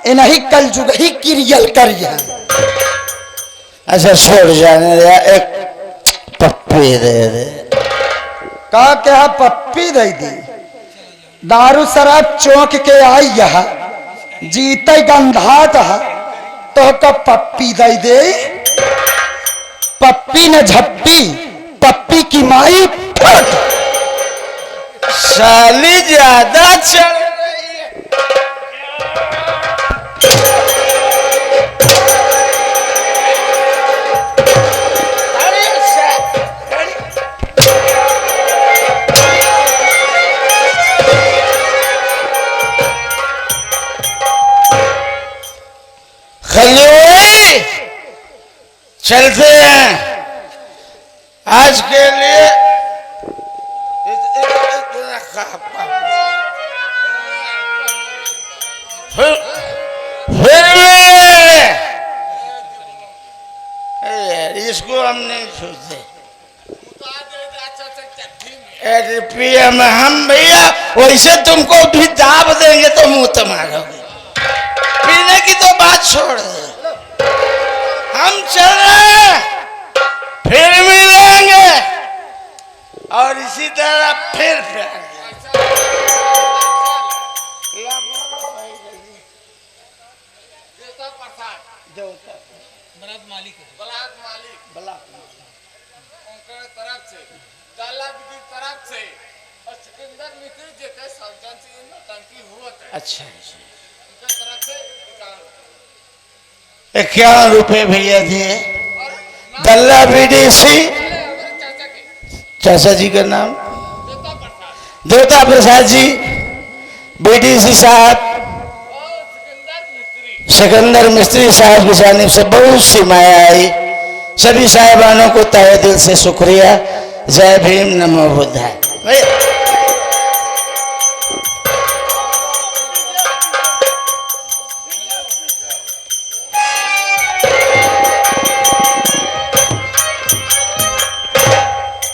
इन्हीं कल जुग ही की रियल करिए। अच्छा छोड़ जाने दे, एक पप्पी दे दे। का क्या पप्पी दे दी? दारू शराब चौंक के आई यह जीते गंधात तो का पप्पी दे दे। पप्पी न झप्पी, पप्पी की माई साली ज्यादा चल रही है। चलते हैं आज के लिए। इसको हम नहीं छूते। पीएम हम भैया वैसे तुमको भी दाब देंगे तो मुंह तुम्हारोगे। पीने की तो बात छोड़ दे, हम चल रहे हैं, फिर मिलेंगे और इसी तरह फिर अच्छा 51 रुपए भैया दिए। दल्ला बीडीसी चाचा जी का नाम देवता प्रसाद जी, बीडीसी साहब सिकंदर मिस्त्री साहब की जानिब से बहुत सी माया आई। सभी साहिबानों को तहे दिल से शुक्रिया। जय भीम, नमो बुद्धाय।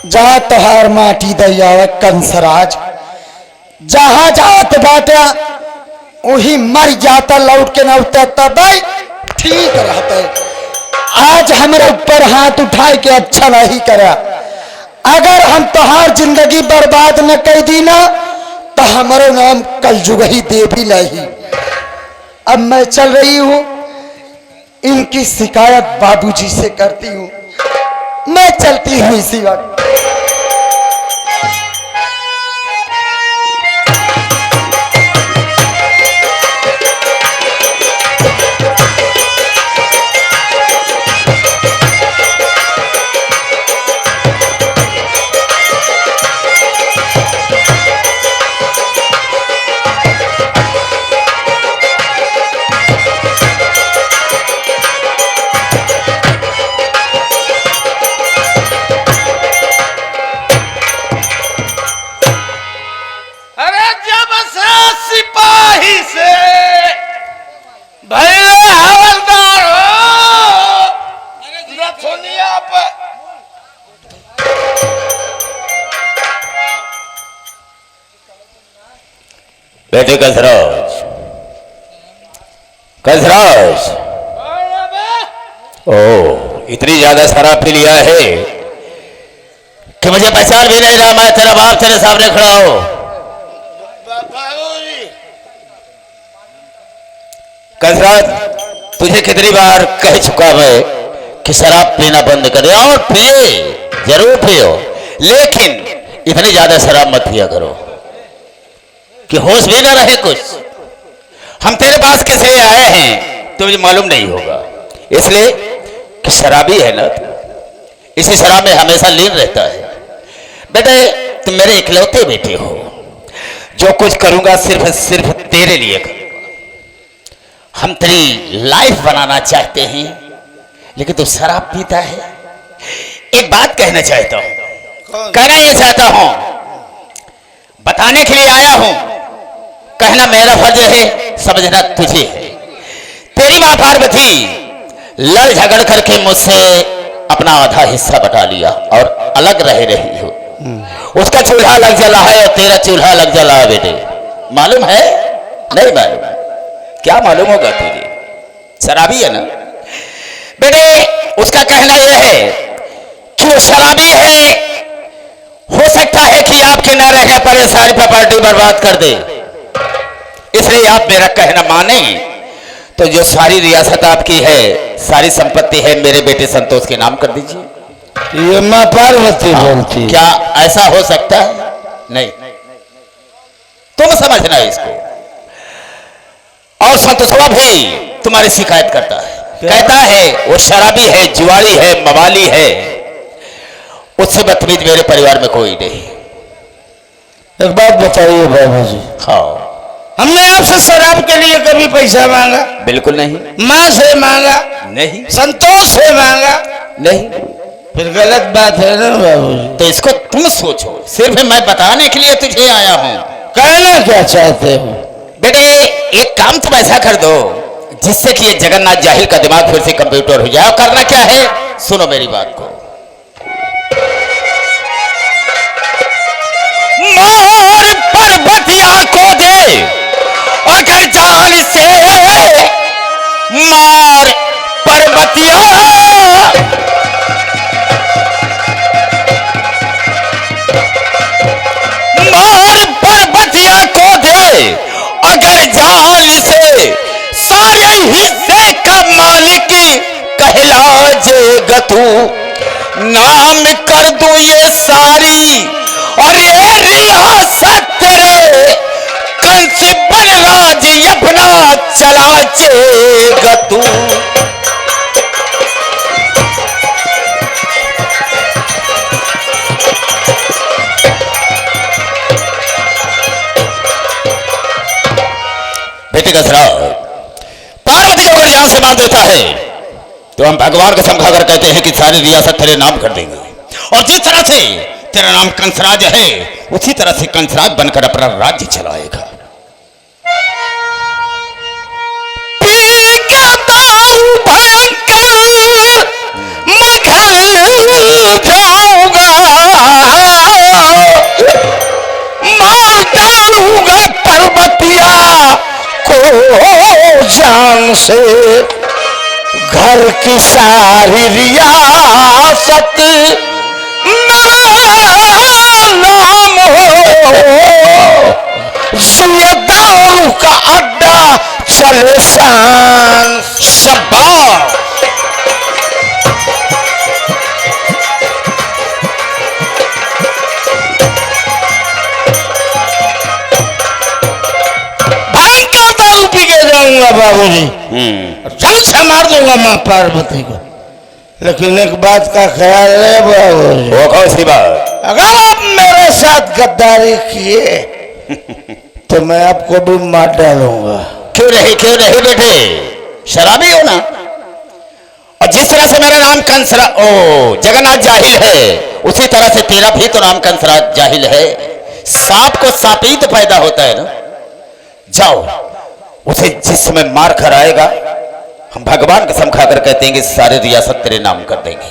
जा तोहार माटी दयाव कंसराज, जहां जात बाटा वही मर जाता, लौट के न उतरता भाई ठीक रहते। आज हमारे ऊपर हाथ उठाए के अच्छा नहीं करा। अगर हम तोहार जिंदगी बर्बाद न कर दी ना तो हमारा नाम कल जुग ही दे भी नहीं। अब मैं चल रही हूं, इनकी शिकायत बाबूजी से करती हूं। मैं चलती हूं इसी वक्त। बेटे कसराज, कसराज, ओ इतनी ज्यादा शराब पी लिया है कि मुझे पहचान भी नहीं रहा। मैं तेरा बाप तेरे सामने खड़ा हूं। कसराज, तुझे कितनी बार कह चुका मैं कि शराब पीना बंद करे, और पिए जरूर पियो, लेकिन इतनी ज्यादा शराब मत पिया करो कि होश भी ना रहे कुछ। हम तेरे पास कैसे आए हैं तो मुझे मालूम नहीं होगा, इसलिए कि शराबी है ना, इसी शराब में हमेशा लीन रहता है। बेटे तुम मेरे इकलौते बेटे हो, जो कुछ करूंगा सिर्फ तेरे लिए करूंगा। हम तेरी लाइफ बनाना चाहते हैं, लेकिन तू शराब पीता है। एक बात कहना चाहता हूं, कहना ये चाहता हूं, बताने के लिए आया हूं। कहना मेरा फर्ज है, समझना तुझे है। तेरी मां पार्वती लड़ झगड़ करके मुझसे अपना आधा हिस्सा बटा लिया और अलग रह रही हो। उसका चूल्हा लग जला है और तेरा चूल्हा लग जला है बेटे, मालूम है? नहीं मालूम? क्या मालूम होगा तुझे? शराबी है ना बेटे। उसका कहना यह है कि वो शराबी है, हो सकता है कि आपके न रहने पर ये सारी प्रॉपर्टी बर्बाद कर दे। इसलिए आप मेरा कहना माने तो जो सारी रियासत आपकी है, सारी संपत्ति है, मेरे बेटे संतोष के नाम कर दीजिए। ये माँ पार्वती बोलती है। क्या ऐसा हो सकता है? नहीं, तुम समझना इसको। और संतोषवा भी तुम्हारी शिकायत करता है, कहता है वो शराबी है, जुआरी है, मवाली है, उससे बदतमीज मेरे परिवार में कोई नहीं। एक बात बताइए बाबू जी, हाँ। हमने आपसे शराब के लिए कभी पैसा मांगा? बिल्कुल नहीं। माँ से मांगा? नहीं। संतोष से मांगा? नहीं। फिर गलत बात है ना बाबू जी। तो इसको तुम सोचो, सिर्फ मैं बताने के लिए तुझे आया हूं। कहना क्या चाहते हो? बेटे एक काम तुम ऐसा कर दो जिससे कि ये जगन्नाथ जाहिल का दिमाग फिर से कंप्यूटर हो जाए। करना क्या है, सुनो मेरी बात को। मार पर्वतिया को दे अगर जान से, मार पर्वतिया, मार पर्वतिया को दे अगर जान से, सारे हिस्से का मालिक कहलाजेगा तू। नाम कर दूं ये सारी और ये रियासत तेरे, कंस बन राज अपना चलाचेगा तू। बेटे कसरा, पार्वती को अगर यहां से मार देता है तो हम भगवान को समझाकर कहते हैं कि सारी रियासत तेरे नाम कर देंगे। और जिस तरह से तेरा नाम कंसराज है, उसी तरह से कंसराज बनकर अपना राज्य चलाएगा। पर्वतिया को जान से, घर की सारी रियासत नाम हो, दारू का अड्डा चले शान। शाबाश। भयंकर दारू पी के जाऊंगा बाबूजी, जल से मार दूंगा माँ पार्वती को। लेकिन एक बात का ख्याल है बाबूजी। वो कौन सी बात? अगर आप मेरे साथ गद्दारी किए तो मैं आपको भी मार डालूंगा। क्यों नहीं बेटे, शराबी हो ना। और जिस तरह से मेरा नाम कंसरा जगन्नाथ जाहिल है, उसी तरह से तेरा भी तो नाम कंसराज जाहिल है। सांप को सापीत पैदा होता है ना। जाओ, उसे जिस समय मार कर आएगा, हम भगवान कसम खाकर कहते हैं कि सारी रियासत तेरे नाम कर देंगे।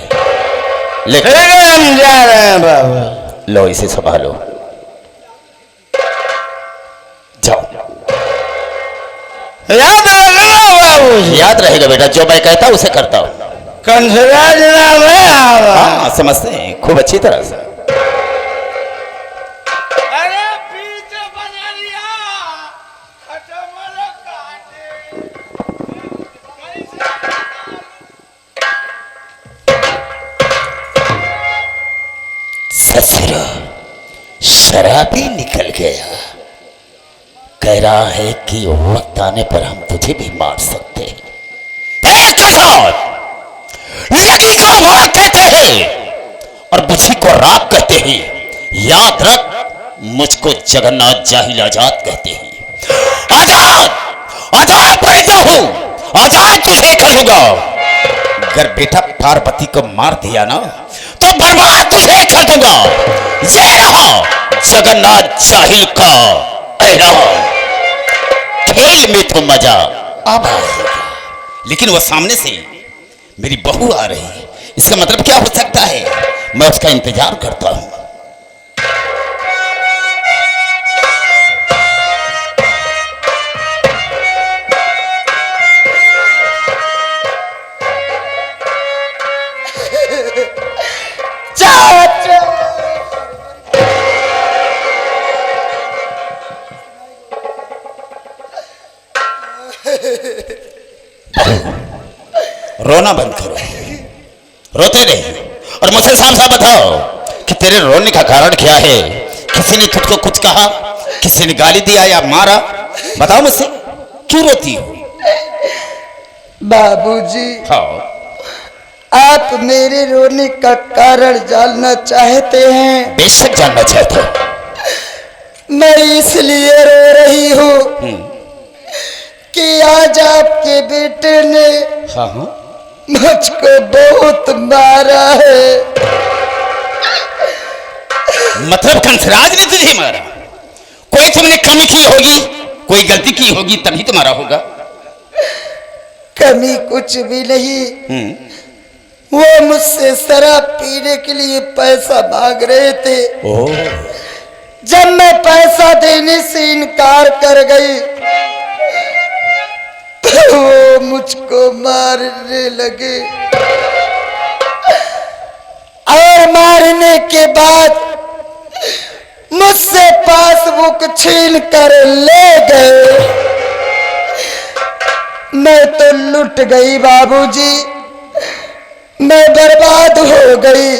लेकिन हम जा रहे हैं बाबा। लो इसे संभालो, जाओ। याद रखना बाबू। याद रहेगा बेटा, जो मैं कहता हूं उसे करता हूं। कंसराज नाम है। हाँ समझते हैं खूब अच्छी तरह से। अरे पीछे बना लिया, ससुरा शराबी निकल गया, कह रहा है कि वक्त आने पर हम तुझे भी मार सकते हैं। लगी को वार कहते हैं और बुझी को राग कहते हैं। याद रख, मुझको जगन्नाथ जाहिल आजाद कहते हैं। आजाद आजाद पैदा हूं, आजाद तुझे करूंगा। अगर बेटा पार्वती को मार दिया ना तो बर्बाद तुझे कर दूंगा। ये रहा जगन्नाथ जाहिल का ऐलान। खेल में तो मजा अब आएगा, लेकिन वो सामने से मेरी बहू आ रही है। इसका मतलब क्या हो सकता है? मैं उसका इंतजार करता हूं। रोना बंद करो, रोते नहीं और मुझे साफ साफ बताओ कि तेरे रोने का कारण क्या है। किसी ने तुझको कुछ कहा, किसी ने गाली दिया या मारा? बताओ मुझसे, क्यों रोती हो? बाबूजी, हाँ, आप मेरे रोने का कारण जानना चाहते हैं? बेशक जानना चाहता हूं। मैं इसलिए रो रही हूँ कि आज आपके बेटे ने हाँ हाँ, मुझको बहुत मारा है। मतलब कंसराज ने तुझे मारा? कोई तुमने कमी की होगी, कोई गलती की होगी, तभी तुम्हारा होगा। कमी कुछ भी नहीं, वो मुझसे शराब पीने के लिए पैसा मांग रहे थे। ओह, जब मैं पैसा देने से इनकार कर गई तो वो मुझको मारने लगे और मारने के बाद मुझसे पासबुक छीन कर ले गए। मैं तो लुट गई बाबूजी, मैं बर्बाद हो गई।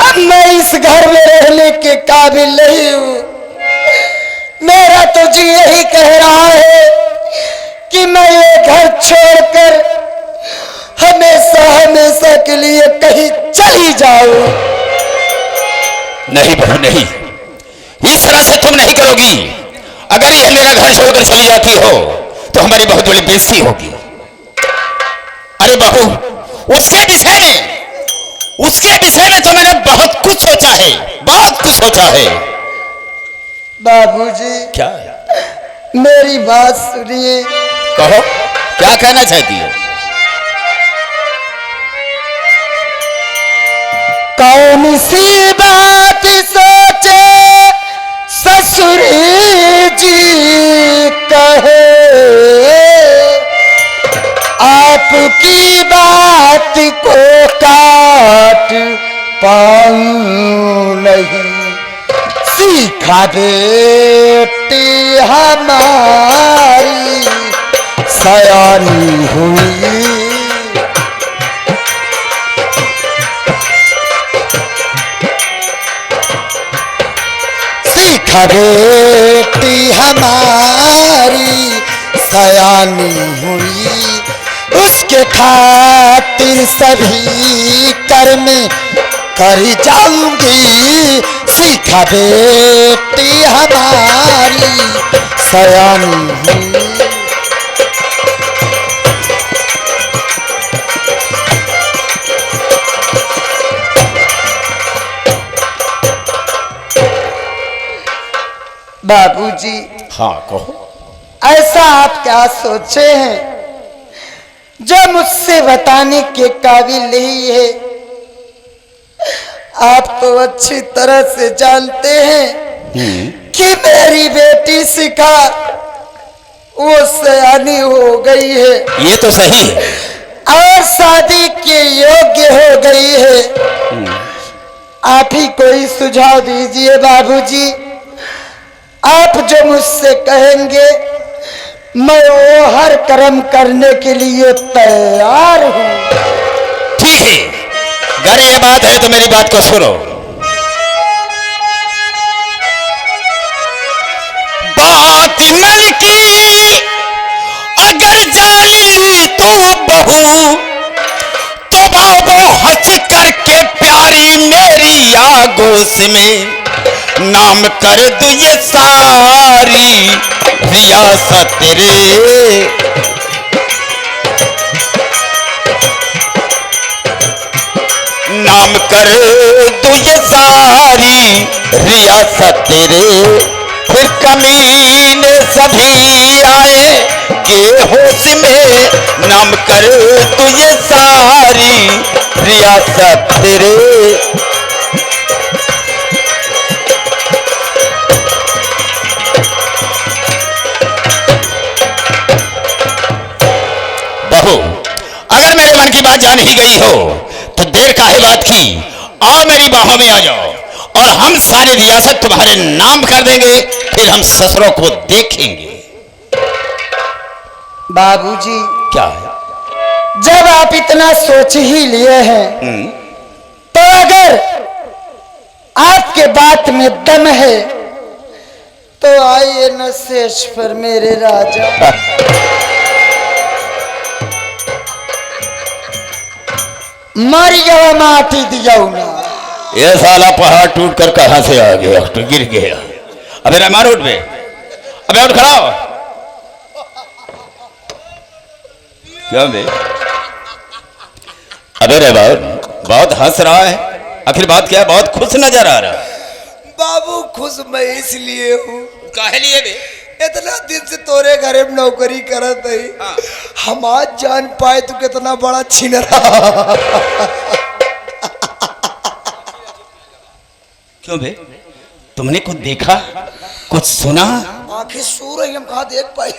अब मैं इस घर में रहने के काबिल नहीं हूँ। मेरा तो जी यही कह रहा है कि मैं ये घर छोड़कर हमेशा हमेशा के लिए कहीं चली जाऊं। नहीं बहू नहीं, इस तरह से तुम नहीं करोगी। अगर यह मेरा घर छोड़कर चली जाती हो तो हमारी बहुत बड़ी बेइज्जती होगी। अरे बहू, उसके विषय में तो मैंने बहुत कुछ सोचा है, बहुत कुछ सोचा है। बाबूजी, क्या? मेरी बात सुनिए। कहो, क्या कहना चाहती हो? कौन सी बात सोचे ससुर जी कहे, आपकी बात को काट पाऊं नहीं। सीखा बेटी हमारी सयानी हुई, सीखा बेटी हमारी सयानी हुई। उसके खातिर सभी कर्म कर जाऊंगी। सीखा बेटी हमारी सयानी हुई। बाबूजी, हाँ कहो। ऐसा आप क्या सोचे हैं जो मुझसे बताने के काबिल नहीं है? आप तो अच्छी तरह से जानते हैं कि मेरी बेटी शिखा वो सयानी हो गई है। ये तो सही है। और शादी के योग्य हो गई है। आप ही कोई सुझाव दीजिए बाबूजी। आप जो मुझसे कहेंगे मैं वो हर कर्म करने के लिए तैयार हूं। ठीक है, अगर ये बात है तो मेरी बात को सुनो। बात मन की अगर जानी तू बहू तो बाबो हंस करके प्यारी मेरी आगोश में नाम कर दू ये सारी रियासत रे। नाम कर दू ये सारी रियासत रे। फिर कमीने सभी आए के होश में नाम कर दू ये सारी रियासत रे। बहू, अगर मेरे मन की बात जान ही गई हो तो देर काहे बात की, आओ मेरी बाहों में आ जाओ और हम सारी रियासत तुम्हारे नाम कर देंगे। फिर हम ससुरों को देखेंगे। बाबूजी, क्या है? जब आप इतना सोच ही लिए हैं तो अगर आपके बात में दम है तो आइए न शेष पर मेरे राजा। मर गया माटी दिया ना। ये साला पहाड़ टूट कर कहां से आ गया? तो गिर गया। अबे रहमान उठ बे, अबे उठ खड़ा हो। क्या बे? अबे रहमान बहुत हंस रहा है, आखिर बात क्या है? बहुत खुश नजर आ रहा है। बाबू खुश मैं इसलिए हूँ, काहे लिए बे? इतना दिन से तोरे घरे में नौकरी करत है। हाँ। हम आज जान पाए तू कितना बड़ा छिनरा। क्यों बे? तुमने कुछ देखा, कुछ सुना? आखिर सूर है, हम कहाँ देख पाए?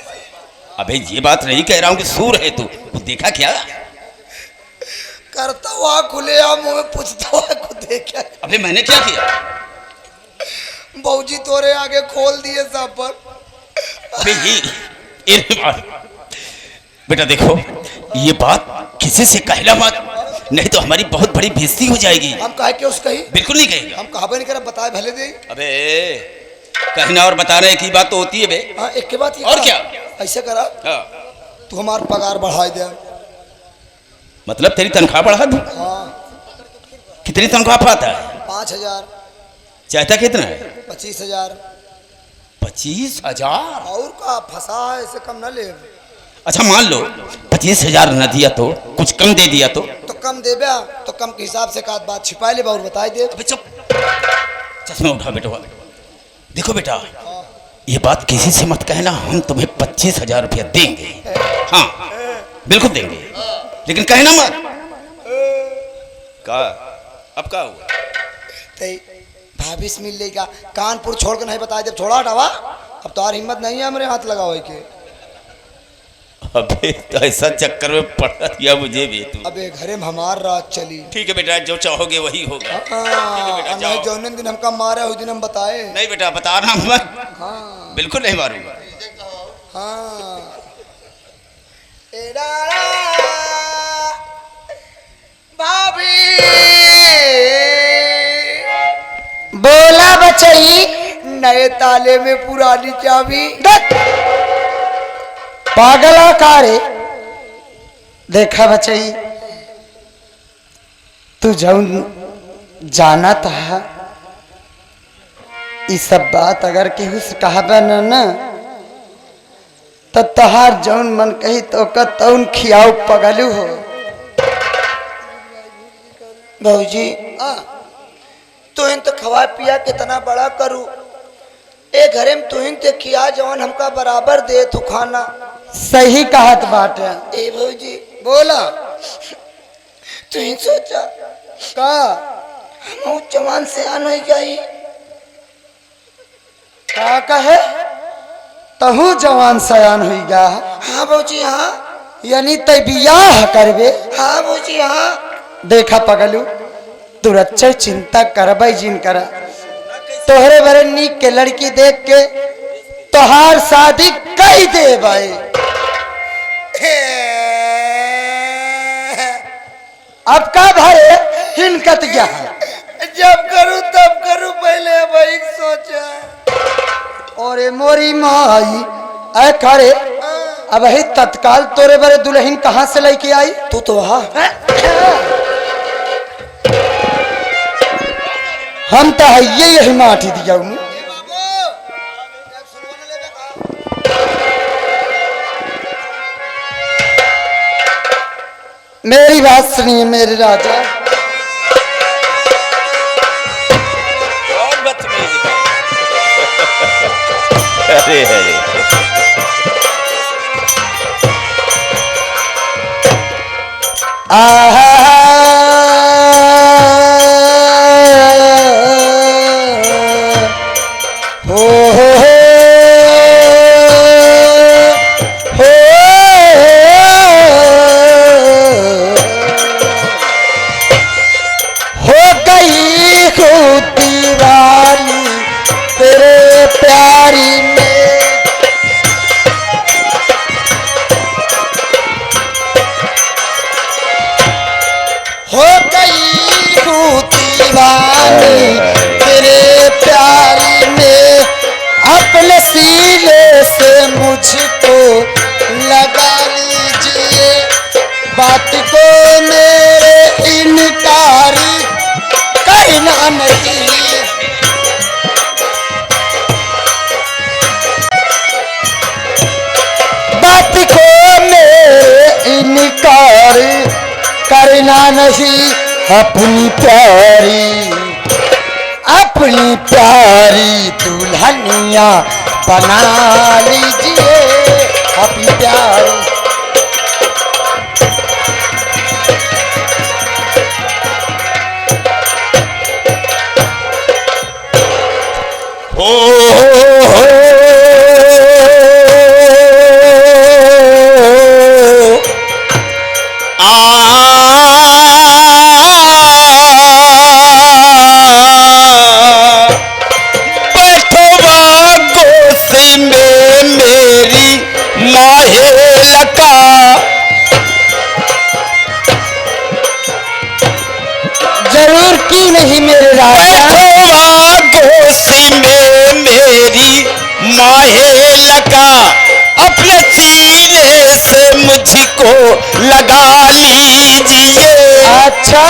अबे ये बात नहीं कह रहा हूँ कि सूर है तू, कुछ देखा क्या? करता हुआ खुले आम मुँह में पूछता हुआ कुछ देखा? अबे मैंने क्या किया? बहूजी तोरे आगे खोल दिए सब पर। अबे ये बेटा देखो, ये बात किसी से कहना मत, नहीं तो हमारी बहुत बड़ी बेइज्जती हो जाएगी। हम कहे कि उसका ही बिल्कुल नहीं कहेगा। हम कहा नहीं करे, बताए भले दे। अबे कहना और बताने की बात तो होती है बे। हाँ, एक के बात ये और कहा, क्या? ऐसे करा हाँ। तू हमार पगार बढ़ा दे। मतलब तेरी तनख्वाह बढ़ा दूं? हाँ, कितनी तनख्वाह पाता है? 5,000, चाहता कितना है? 25,000। 25,000? और का फंसा है, ऐसे कम न ले। अच्छा मान लो 25,000 न दिया तो, कुछ कम दे दिया तो कम दे बया तो कम के हिसाब से का बात छिपा ले और बताई दे। अबे चुप, चश्मा उठा बेटा। देखो बेटा, ये बात किसी से मत कहना, हम तुम्हें 25,000 रुपया देंगे। हाँ बिल्कुल देंगे, लेकिन कहना मत। का अब का हुआ? ते भाभी से मिल लेगा, कानपुर छोड़ के नहीं बताए जब छोड़ा हटावा। अब तो हिम्मत नहीं है हमारे हाथ लगाओ के। अबे तो ऐसा चक्कर में पड़ा दिया मुझे भी तू। अबे घरे में हमार रात चली। ठीक है बेटा, जो चाहोगे वही होगा। ठीक है बेटा, जाओ। नहीं जौन दिन हमका मारा उस दिन हम बताए। नहीं बेटा बताना मत। हाँ बिल्कुल नहीं मारूंगा। हाँ। भाभी बोला बचई। नए ताले में पुरानी चाबी। पागला कारे। देखा बचई, तू जौन जाना था ये सब बात अगर केहू से कहबे न तो तहार जौन मन कही तो तौन खियाऊ पगलू हो। भाजी तुहिन तो खवा पिया कितना बड़ा करू, ए घरे में तुहिन ते किया जवन हमका बराबर दे तू खाना। सही कहत बाटे। ए भाजी बोला, तुहिन सोचा का हम जवान से आन हो जाई। का कहे तहू जवान सयान हुई गा। हाँ भाजी हाँ। यानी तय बियाह करबे। हाँ भाजी हाँ। देखा पगलू, तू अच्छा चिंता करबई जिन करा, तोहरे बरे नीक के लड़की देख के तोहार शादी कई दे भाई। अब का भरे हिनकत गया जब करूं तब करूं, पहले वही सोचा। और मोरी माई ऐ करे अब ही तत्काल तोरे बरे दुल्हन कहाँ से लेके आई? तू तो वहाँ हम तो है यही माटी दिया हूँ। मेरी बात सुनिए मेरे राजा। और बदतमीज। अरे अरे हो गई हूँ दीवानी तेरे प्यारी में। से मुझको लगा लीजिए, बात को मेरे इनकारी करना नहीं। बात को मेरे इनकार करना नहीं, अपनी प्यारी दुल्हनिया बना लीजिए, अपनी प्यारी। जरूर की नहीं मेरे राजा, गोसी में मेरी माहे लगा, अपने सीने से मुझको लगा लीजिए। अच्छा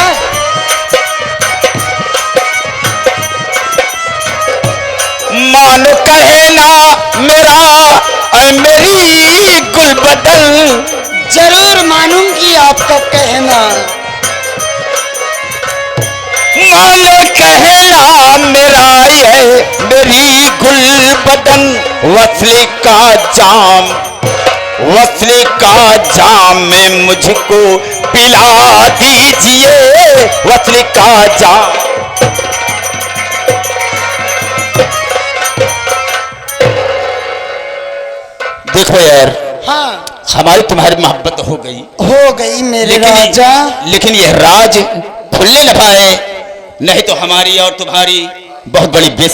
मानो कहना मेरा मेरी गुलबदन, जरूर मानूंगी आपका कहना। मानो कहना मेरा ये मेरी गुलबदन, वस्ली का जाम में मुझको पिला दीजिए, वस्ली का जाम। देखो यार, हाँ हमारी तुम्हारी मोहब्बत हो गई मेरे राजा। लेकिन यह राज खुलने न पाए, नहीं तो हमारी और तुम्हारी बहुत बड़ी